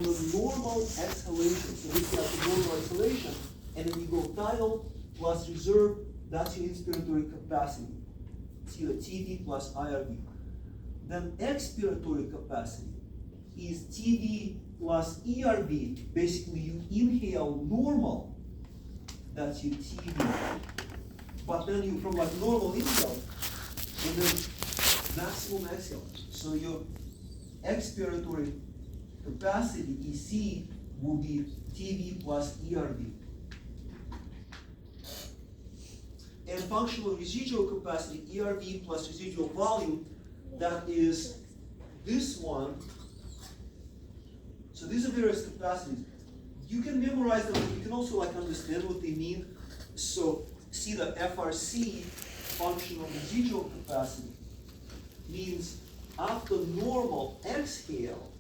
the normal exhalation. So this is like the normal exhalation, and then you go tidal plus reserve, that's your inspiratory capacity. It's your TV plus IRV. Then expiratory capacity is TV plus ERV. Basically, you inhale normal, that's your TV. But then you, from like normal inhale, and then maximum exhale. So your expiratory capacity, EC, will be TV plus ERV. And functional residual capacity, ERV plus residual volume, that is this one. So these are various capacities. You can memorize them, but you can also like understand what they mean. So see the FRC, functional residual capacity, means after normal exhale,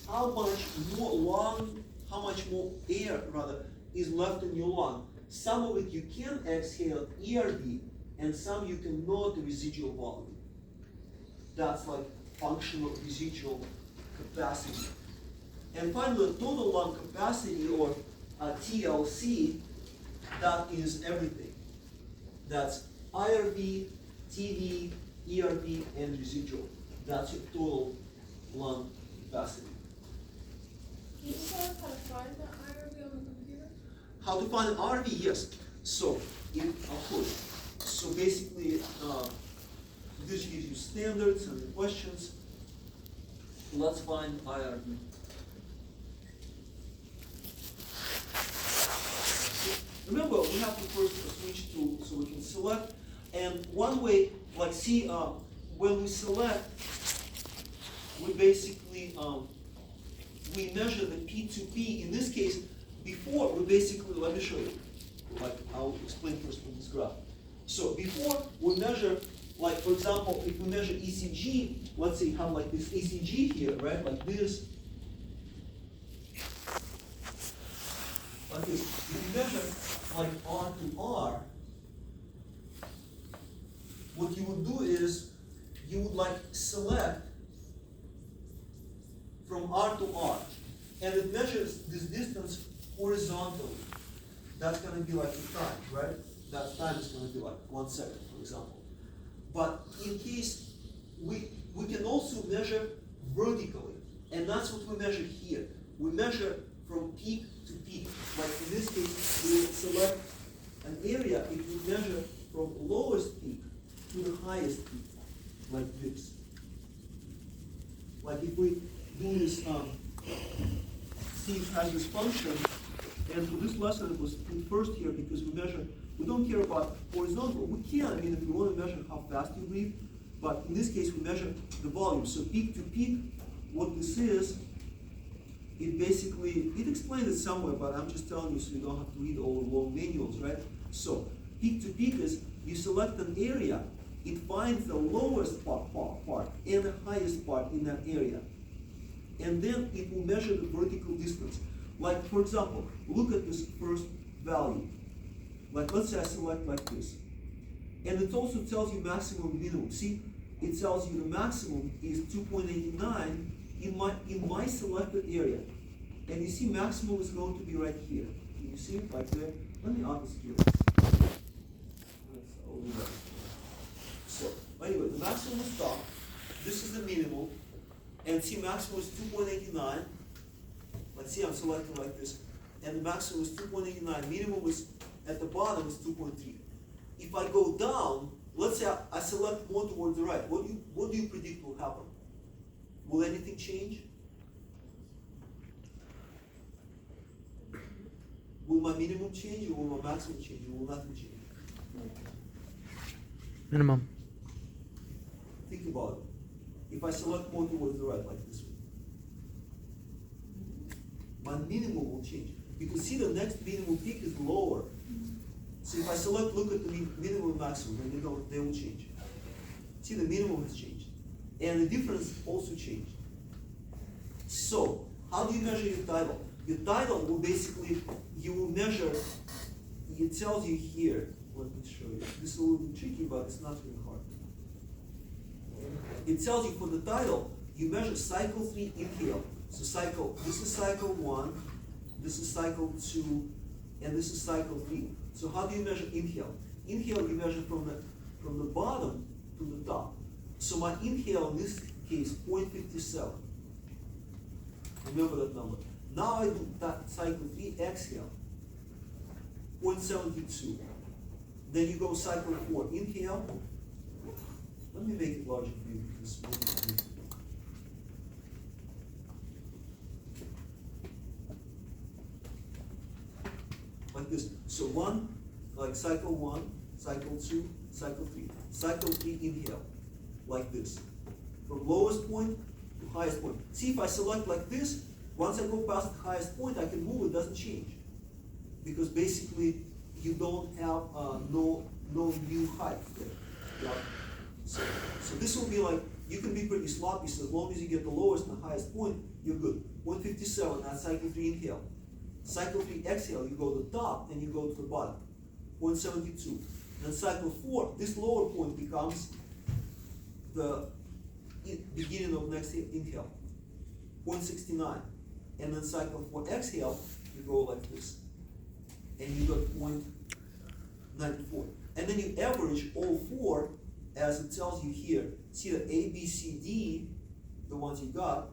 how much more air rather is left in your lung. Some of it you can exhale ERV, and some you cannot residual volume. That's like functional residual capacity. And finally, total lung capacity, or TLC, that is everything. That's IRV, TV, ERV, and residual. That's your total lung capacity. Can you tell us how to find the IRV on the computer? How to find an RV? Yes. So, of course. So basically, this gives you standards and questions. Let's find IRV. Remember, we have to first switch to, so we can select. And one way, like see, when we select, we basically, we measure the P2P. In this case, before, we basically, let me show you. Like, I'll explain first with this graph. So before, we measure, like, for example, if we measure ECG, let's say have like this ECG here, right? Like this. Like this. If you measure like R to R, what you would do is you would like select from R to R, and it measures this distance horizontally. That's going to be like the time, right? That time is going to be like 1 second, for example. But in case we can also measure vertically, and that's what we measure here. We measure from peak to peak. Like in this case, we select an area. If we measure from lowest peak to the highest peak, like this. Like if we do this, see it has this function, and for this lesson it was put first here because we measure, we don't care about horizontal. We can, I mean, if we want to measure how fast you breathe, but in this case we measure the volume. So peak to peak, what this is, it basically, it explains it somewhere, but I'm just telling you so you don't have to read all the long manuals, right? So peak to peak is, you select an area, it finds the lowest part and the highest part in that area. And then it will measure the vertical distance. Like, for example, look at this first value. Like, let's say I select like this. And it also tells you maximum and minimum. See, it tells you the maximum is 2.89 in my selected area. And you see maximum is going to be right here. Can you see it right there? Let me obfuscate it. So, anyway, the maximum is top. This is the minimum. And see, maximum is 2.89. Let's see, I'm selecting like this. And the maximum is 2.89. Minimum is at the bottom is 2.3. If I go down, let's say I select more towards the right. What do you predict will happen? Will anything change? Will my minimum change or will my maximum change or will nothing change? Minimum. Think about it. If I select more towards the right, like this one, my minimum will change. Because see, the next minimum peak is lower. So if I select, look at the minimum and maximum, then they will change. See, the minimum has changed. And the difference also changed. So, how do you measure your tidal? Your tidal will basically, you will measure, it tells you here, let me show you. This is a little bit tricky, but it's not really hard. It tells you for the tidal, you measure cycle 3 inhale. So this is cycle 1, this is cycle 2, and this is cycle 3. So how do you measure inhale? Inhale you measure from the bottom to the top. So my inhale in this case 0.57. Remember that number. Now I do that cycle 3 exhale 0.72. Then you go cycle 4 inhale. Let me make it larger for you because like this. So like cycle 1, cycle 2, cycle 3. Cycle 3 inhale, like this. From lowest point to highest point. See, if I select like this, once I go past the highest point, I can move, it doesn't change. Because basically, you don't have no new height there. Yeah. So this will be like, you can be pretty sloppy, so as long as you get the lowest and the highest point, you're good. 157, that's cycle 3 inhale. Cycle 3 exhale, you go to the top and you go to the bottom. 172. Then cycle 4, this lower point becomes the beginning of next inhale. 0.69. And then cycle 4 exhale, you go like this. And you got 0.94. And then you average all 4 as it tells you here. See that A, B, C, D, the ones you got,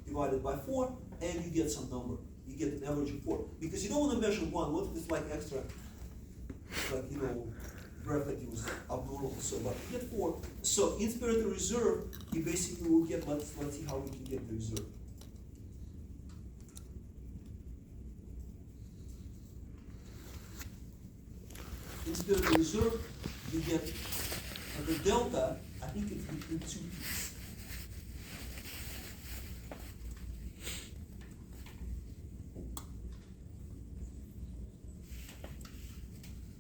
divided by 4, and you get some number. You get an average of 4. Because you don't want to measure 1. What if it's like extra, like, gravity was abnormal, so, but you get 4. So, inspiratory reserve, you basically will get, let's see how we can get the reserve. Inspiratory reserve, you get the delta, I think it's between 2 peaks.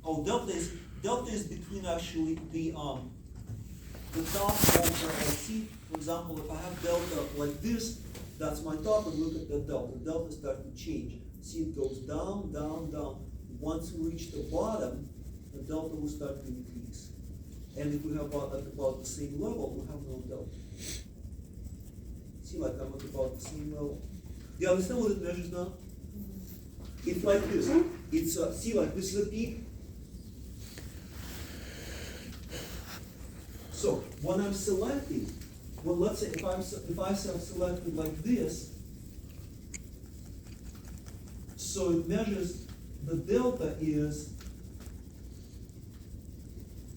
Oh, delta is between actually the top of the see, for example, if I have delta like this, that's my top, and look at the delta. The delta starts to change. See, it goes down, down, down. Once we reach the bottom, the delta will start to increase. And if we have at about the same level, we'll have no delta. See, like I'm at about the same level. Do you understand what it measures now? It's like this. It's see, like this is a peak. So when I'm selecting, well, let's say if I self-selected like this, so it measures the delta is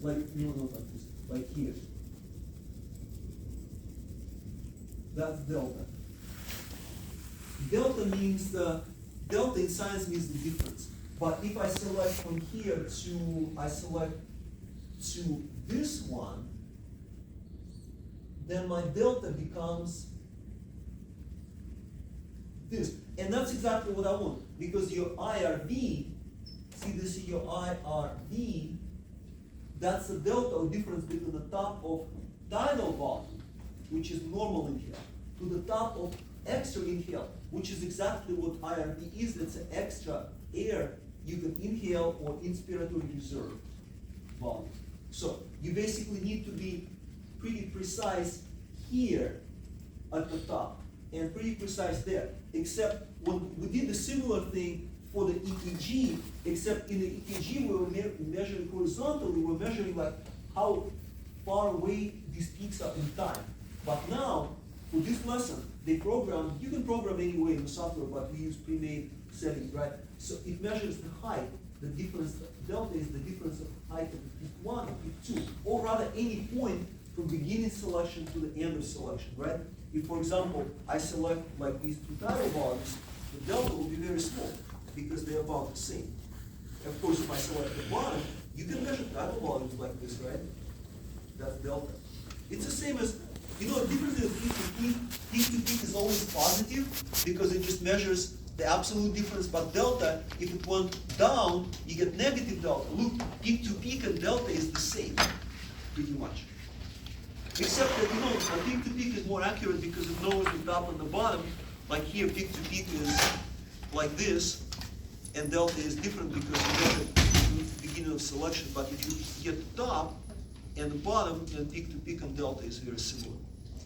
like not like this, like here. That's delta. Delta means delta in science means the difference. But if I select from here I select to this one, then my delta becomes this. And that's exactly what I want. Because your IRV, see this is your IRV, that's the delta or difference between the top of tidal volume, which is normal inhale, to the top of extra inhale, which is exactly what IRV is. It's an extra air you can inhale or inspiratory reserve volume. So you basically need to be pretty precise here at the top and pretty precise there, except when we did the similar thing for the EKG, except in the EKG we were measuring horizontally, we were measuring like how far away these peaks are in time. But now, for this lesson, they program, you can program anyway in the software, but we use pre-made settings, right? So it measures the height, the difference, delta is the difference of height of peak 1 and peak 2, or rather any point from beginning selection to the end of selection, right? If, for example, I select like these two tidal volumes, the delta will be very small because they're about the same. Of course, if I select the bottom, you can measure tidal volumes like this, right? That's delta. It's the same as, the difference in peak to peak. Peak to peak is always positive because it just measures the absolute difference, but delta, if it went down, you get negative delta. Look, peak to peak and delta is the same, pretty much. Except that, a peak to peak is more accurate because it knows the top and the bottom. Like here, peak to peak is like this, and delta is different because you get it at the beginning of selection. But if you get the top and the bottom, then peak to peak and delta is very similar.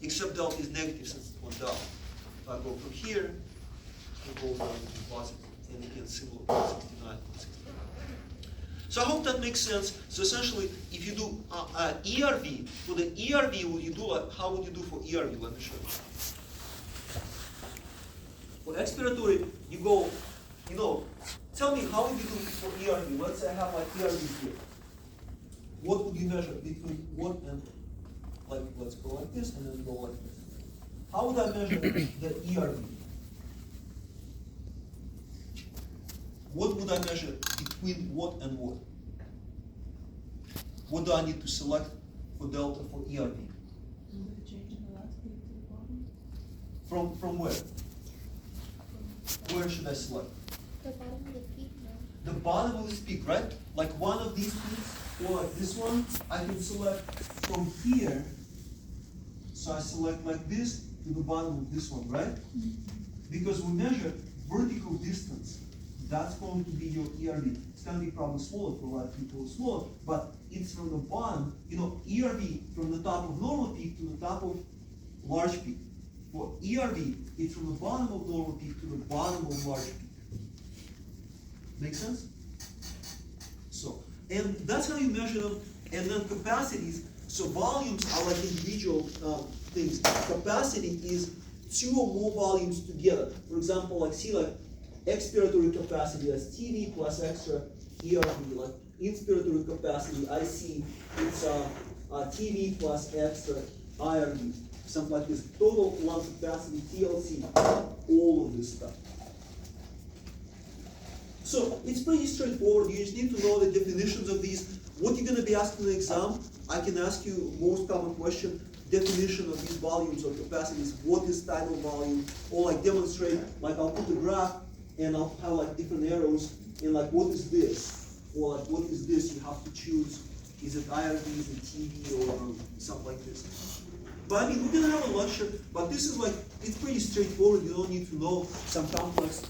Except delta is negative since it went down. I go from here, and go down to positive, and again, similar, 69, 69. So I hope that makes sense. So essentially, if you do ERV, for the ERV, would you do like, how would you do for ERV? Let me show you. For expiratory, you go, tell me how would you do for ERV? Let's say I have like ERV here. What would you measure between what and, like, let's go like this and then go like this. How would I measure the ERV? What would I measure between what and what? What do I need to select for delta for ERV? From where? Where should I select? The bottom of the peak now. The bottom of this peak, right? Like one of these peaks, or like this one, I can select from here. So I select like this to the bottom of this one, right? Because we measure vertical distance. That's going to be your ERV. It's going to be probably smaller for a lot of people, smaller, but it's from the bottom, ERV from the top of normal peak to the top of large peak. For ERV, it's from the bottom of normal peak to the bottom of large peak. Make sense? So, and that's how you measure them. And then capacities, so volumes are like individual things. Capacity is two or more volumes together. For example, like expiratory capacity as TV plus extra ERV, like inspiratory capacity, IC, it's TV plus extra IRV, something like this. Total lung capacity, TLC, all of this stuff. So it's pretty straightforward. You just need to know the definitions of these. What you're going to be asked in the exam, I can ask you most common question, definition of these volumes or capacities. What is tidal volume? Or like demonstrate, like I'll put a graph and I'll have like different arrows and like what is this? Or like what is this? You have to choose. Is it IRV, is it TV, or something like this. But I mean, we're going to have a lecture, but this is like, it's pretty straightforward. You don't need to know some complex